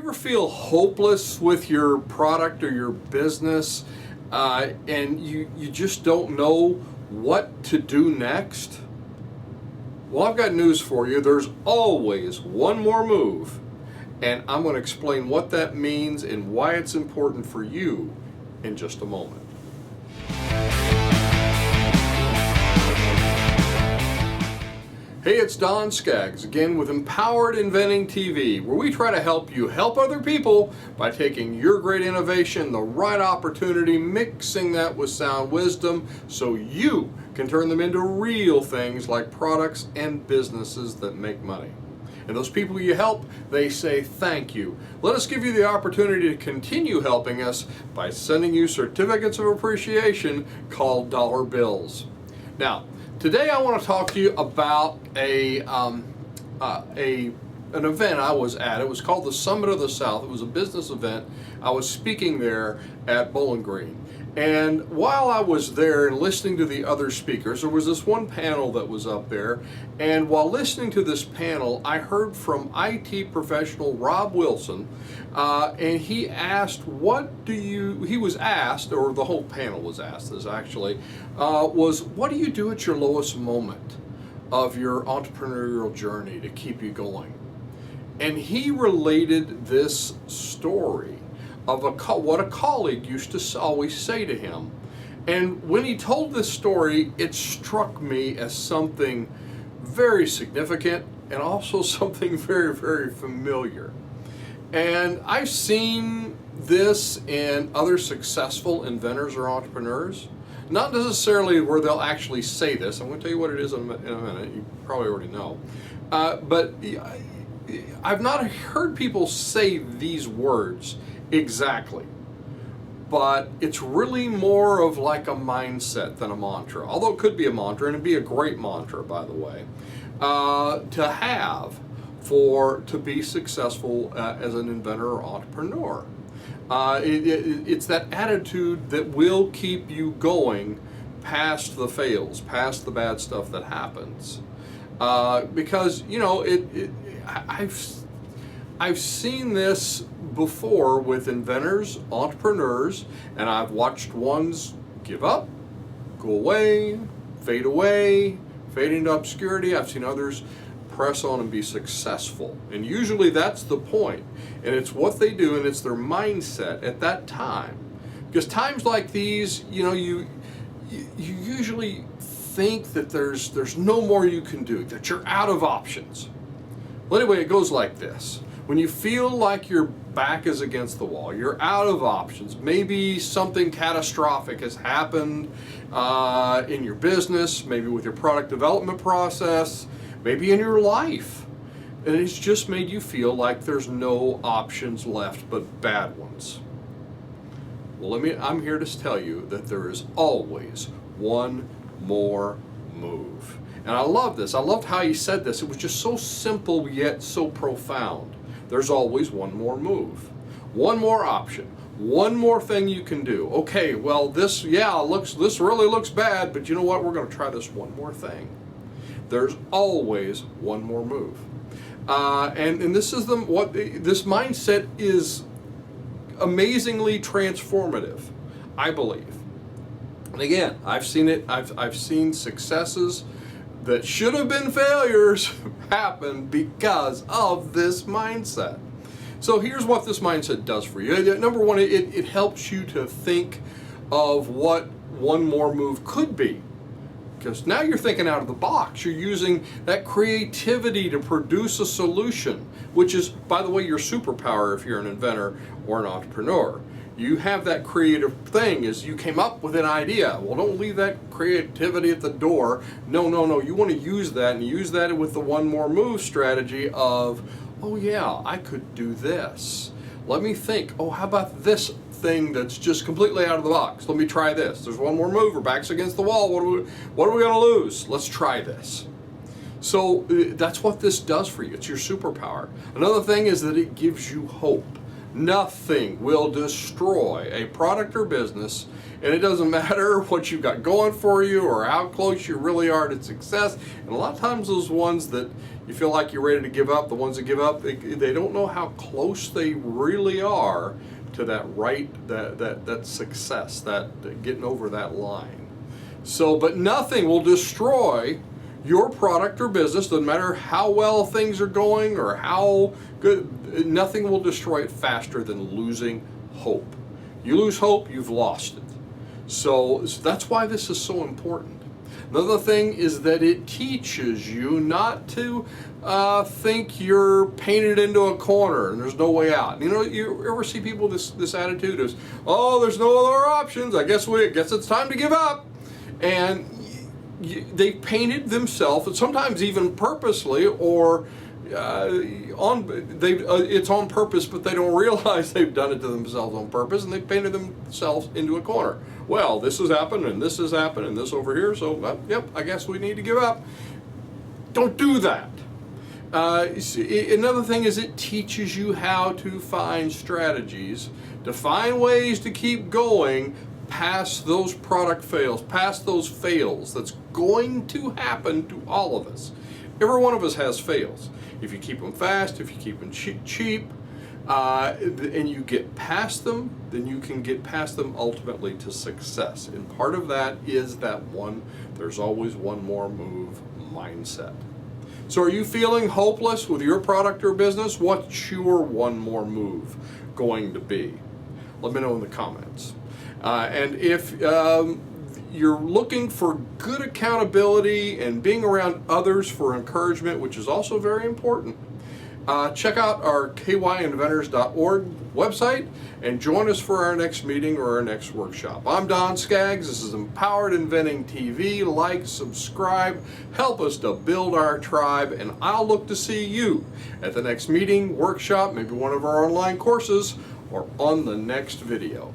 ever feel hopeless with your product or your business and you just don't know what to do next? Well, I've got news for you. There's always one more move, and I'm going to explain what that means and why it's important for you in just a moment. Hey, it's Don Skaggs again with Empowered Inventing TV, where we try to help you help other people by taking your great innovation, the right opportunity, mixing that with sound wisdom so you can turn them into real things like products and businesses that make money. And those people you help, they say thank you. Let us give you the opportunity to continue helping us by sending you certificates of appreciation called dollar bills. Now, today I want to talk to you about an event I was at. It was called the Summit of the South. It was a business event. I was speaking there at Bowling Green. And while I was there and listening to the other speakers, there was this one panel that was up there. And while listening to this panel, I heard from IT professional Rob Wilson, and he asked, he was asked, or the whole panel was asked this actually, was what do you do at your lowest moment of your entrepreneurial journey to keep you going? And he related this story of what a colleague used to always say to him. And when he told this story, it struck me as something very significant and also something very, very familiar. And I've seen this in other successful inventors or entrepreneurs, not necessarily where they'll actually say this. I'm going to tell you what it is in a minute. You probably already know. But I've not heard people say these words exactly, but it's really more of like a mindset than a mantra, although it could be a mantra, and it'd be a great mantra, by the way, to have to be successful as an inventor or entrepreneur. It's that attitude that will keep you going past the fails, past the bad stuff that happens, because I've seen this before with inventors, entrepreneurs, and I've watched ones give up, go away, fade into obscurity. I've seen others press on and be successful. And usually that's the point. And it's what they do and it's their mindset at that time. Because times like these, you usually think that there's no more you can do, that you're out of options. Well, anyway, it goes like this. When you feel like your back is against the wall, you're out of options, maybe something catastrophic has happened in your business, maybe with your product development process, maybe in your life, and it's just made you feel like there's no options left but bad ones. Well, I'm here to tell you that there is always one more move. And I love this. I loved how he said this. It was just so simple yet so profound. There's always one more move, one more option, one more thing you can do. Okay, well this really looks bad, but you know what? We're going to try this one more thing. There's always one more move, and this is this mindset is amazingly transformative, I believe. And again, I've seen it. I've seen successes that should have been failures happen because of this mindset. So here's what this mindset does for you. Number one, it helps you to think of what one more move could be. Because now you're thinking out of the box. You're using that creativity to produce a solution, which is, by the way, your superpower if you're an inventor or an entrepreneur. You have that creative thing is you came up with an idea. Well, don't leave that creativity at the door. No. You want to use that and use that with the one more move strategy of, oh yeah, I could do this. Let me think, oh, how about this thing that's just completely out of the box? Let me try this. There's one more move. Our back's against the wall. What are we going to lose? Let's try this. So that's what this does for you. It's your superpower. Another thing is that it gives you hope. Nothing will destroy a product or business, and it doesn't matter what you've got going for you or how close you really are to success. And a lot of times those ones that you feel like you're ready to give up. The ones that give up, they don't know how close they really are to that success, that getting over that line. So, but nothing will destroy your product or business. Doesn't matter how well things are going or how good, nothing will destroy it faster than losing hope. You lose hope, you've lost it. So that's why this is so important. Another thing is that it teaches you not to think you're painted into a corner and there's no way out. You know, you ever see people this attitude is, oh, there's no other options. I guess it's time to give up. And they've painted themselves, and sometimes even purposely, or it's on purpose, but they don't realize they've done it to themselves on purpose, and they've painted themselves into a corner. Well, this has happened, and this has happened, and this over here, so yep, I guess we need to give up. Don't do that. Another thing is it teaches you how to find strategies, to find ways to keep going past those product fails, past those fails. That's going to happen to all of us. Every one of us has fails. If you keep them fast, if you keep them cheap, and you get past them, then you can get past them ultimately to success. And part of that is that there's always one more move mindset. So are you feeling hopeless with your product or business? What's your one more move going to be? Let me know in the comments. And if you're looking for good accountability and being around others for encouragement, which is also very important, check out our kyinventors.org website and join us for our next meeting or our next workshop. I'm Don Skaggs. This is Empowered Inventing TV. Like, subscribe, help us to build our tribe, and I'll look to see you at the next meeting, workshop, maybe one of our online courses, or on the next video.